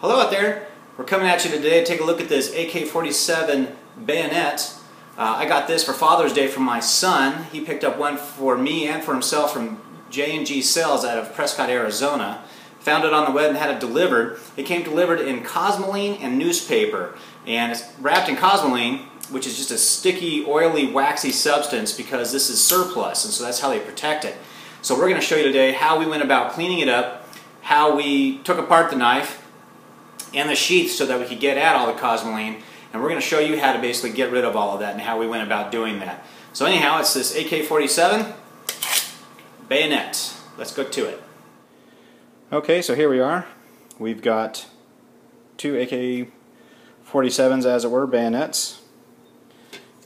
Hello out there. We're coming at you today to take a look at this AK47 Bayonet. I got this for Father's Day from my son. He picked up one for me and for himself from J&J Sales out of Prescott, Arizona. Found it on the web and had it delivered. It came delivered in Cosmoline and newspaper. And it's wrapped in Cosmoline, which is just a sticky, oily, waxy substance because this is surplus, and so that's how they protect it. So we're going to show you today how we went about cleaning it up, how we took apart the knife and the sheath so that we could get at all the Cosmoline, and we're going to show you how to basically get rid of all of that and how we went about doing that. So anyhow, it's this AK47 Bayonet. Let's go to it. Okay, so here we are. We've got two AK-47s, as it were, bayonets.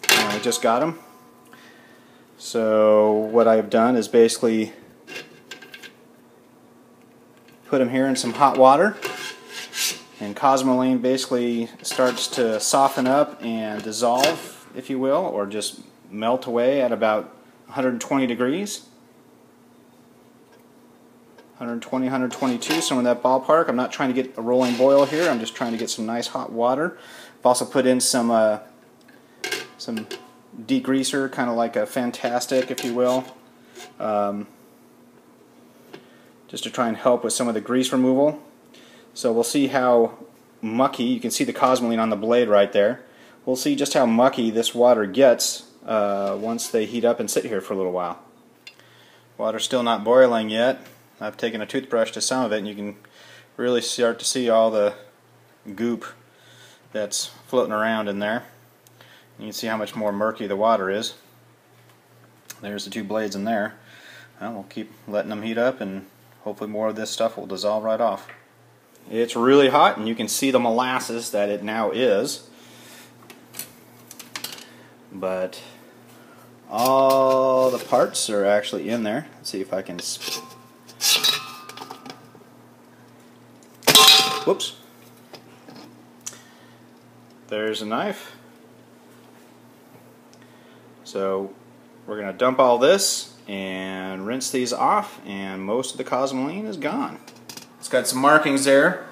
I just got them. So what I've done is basically put them here in some hot water, and Cosmoline basically starts to soften up and dissolve, if you will, or just melt away at about 120 degrees. 120, 122, somewhere in that ballpark. I'm not trying to get a rolling boil here. I'm just trying to get some nice hot water. I've also put in some degreaser, kind of like a Fantastic, if you will, just to try and help with some of the grease removal. So we'll see how mucky, you can see the Cosmoline on the blade right there. We'll see just how mucky this water gets once they heat up and sit here for a little while. Water's still not boiling yet. I've taken a toothbrush to some of it, and you can really start to see all the goop that's floating around in there. You can see how much more murky the water is. There's the two blades in there. Well, we'll keep letting them heat up, and hopefully more of this stuff will dissolve right off. It's really hot, and you can see the molasses that it now is. But all the parts are actually in there. Let's see if I can... Whoops. There's a knife. So we're going to dump all this and rinse these off, and most of the Cosmoline is gone. It's got some markings there,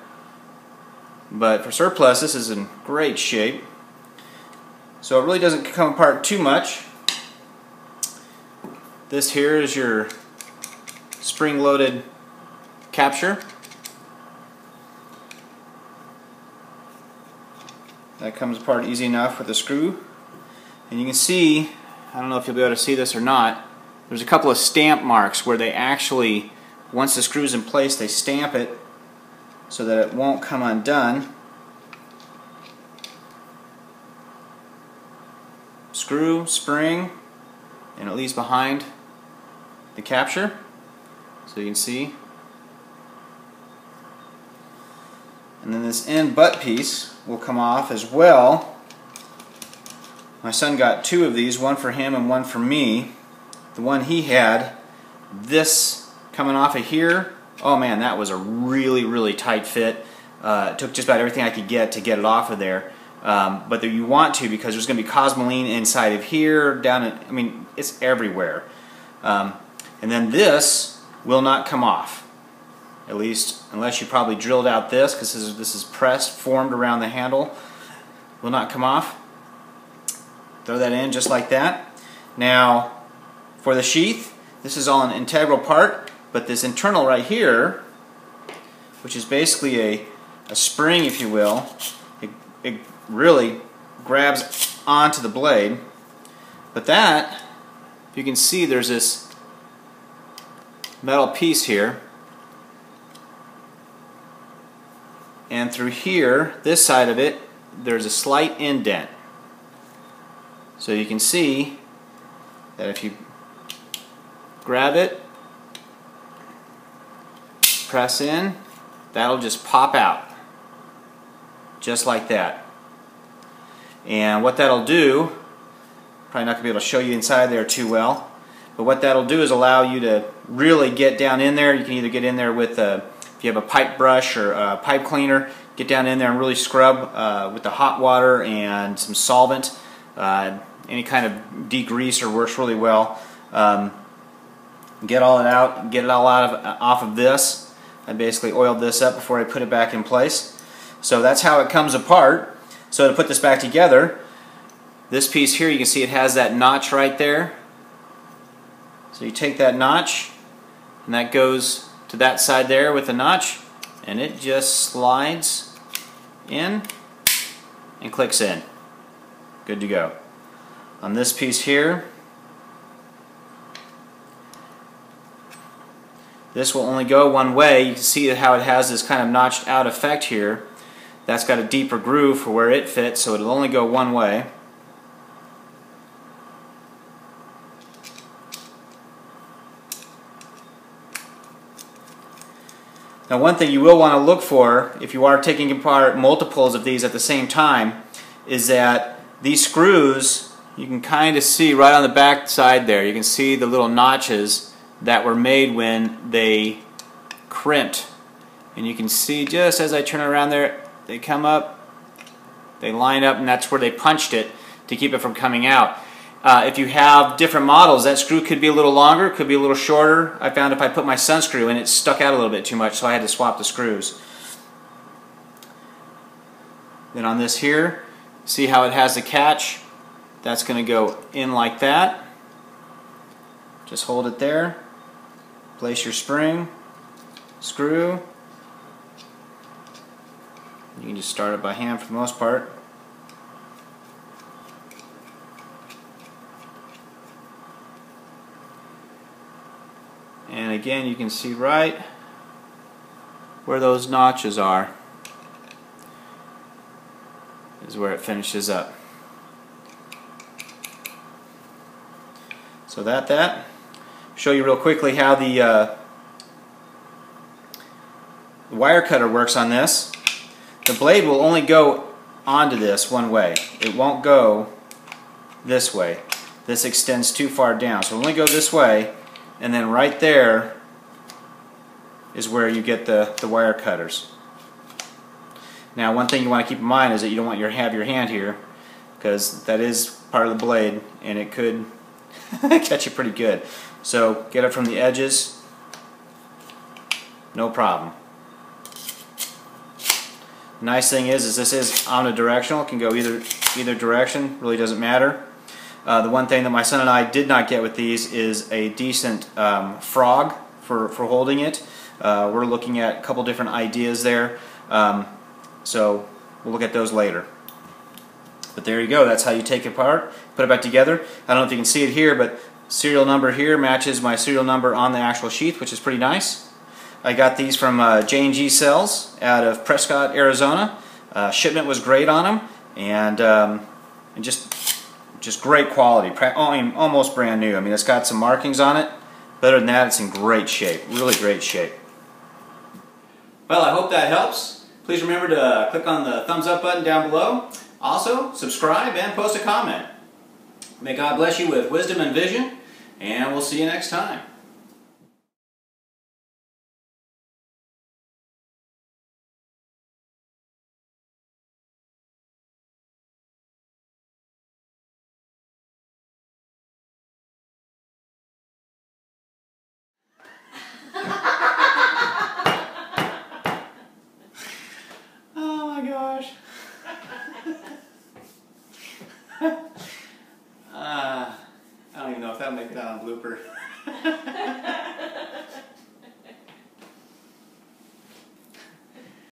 but for surplus this is in great shape. So it really doesn't come apart too much. This here is your spring-loaded capture. That comes apart easy enough with a screw. And you can see, I don't know if you'll be able to see this or not, there's a couple of stamp marks where they actually, once the screw's in place, they stamp it so that it won't come undone. Screw, spring, and it leaves behind the capture, so you can see. And then this end butt piece will come off as well. My son got two of these, one for him and one for me. The one he had, this coming off of here, oh man, that was a really, really tight fit. It took just about everything I could get to get it off of there. But you want to, because there's going to be Cosmoline inside of here, down in, I mean, it's everywhere. And then this will not come off. At least, unless you probably drilled out this, because this is pressed, formed around the handle, will not come off. Throw that in just like that. Now, for the sheath, this is all an integral part, but this internal right here, which is basically a spring, if you will, it really grabs onto the blade. But that, if you can see, there's this metal piece here. And through here, this side of it, there's a slight indent. So you can see that if you grab it, press in, that'll just pop out. Just like that. And what that'll do, probably not going to be able to show you inside there too well, but what that'll do is allow you to really get down in there. You can either get in there with if you have a pipe brush or a pipe cleaner, get down in there and really scrub with the hot water and some solvent. Any kind of degreaser works really well. Get all it out, get it all off of this. I basically oiled this up before I put it back in place. So that's how it comes apart. So to put this back together, this piece here, you can see it has that notch right there. So you take that notch, and that goes to that side there with the notch, and it just slides in and clicks in. Good to go. On this piece here, this will only go one way. You can see how it has this kind of notched out effect here. That's got a deeper groove for where it fits, so it'll only go one way. Now, one thing you will want to look for if you are taking apart multiples of these at the same time is that these screws, you can kind of see right on the back side there, you can see the little notches that were made when they crimped. And you can see just as I turn around there, they come up, they line up, and that's where they punched it to keep it from coming out. If you have different models, that screw could be a little longer, could be a little shorter. I found if I put my sun screw in, it stuck out a little bit too much, so I had to swap the screws. Then on this here, see how it has the catch? That's going to go in like that. Just hold it there. Place your spring, screw. You can just start it by hand for the most part. And again, you can see right where those notches are is where it finishes up. So that. Show you real quickly how the wire cutter works on this. The blade will only go onto this one way. It won't go this way. This extends too far down. So it'll only go this way, and then right there is where you get the wire cutters. Now, one thing you want to keep in mind is that you don't want have your hand here, because that is part of the blade and it could catch you pretty good. So get it from the edges, no problem. The nice thing is this is omnidirectional. It can go either direction, really doesn't matter. The one thing that my son and I did not get with these is a decent frog for holding it. We're looking at a couple different ideas there, so we'll look at those later. But there you go, that's how you take it apart, put it back together. I don't know if you can see it here, but serial number here matches my serial number on the actual sheath, which is pretty nice. I got these from J&J Sales out of Prescott, Arizona. Shipment was great on them, and just great quality, almost brand new. I mean, it's got some markings on it. Better than that, it's in great shape, really great shape. Well, I hope that helps. Please remember to click on the thumbs up button down below. Also, subscribe and post a comment. May God bless you with wisdom and vision, and we'll see you next time. Oh my gosh. I don't even know if that'll make it out on blooper.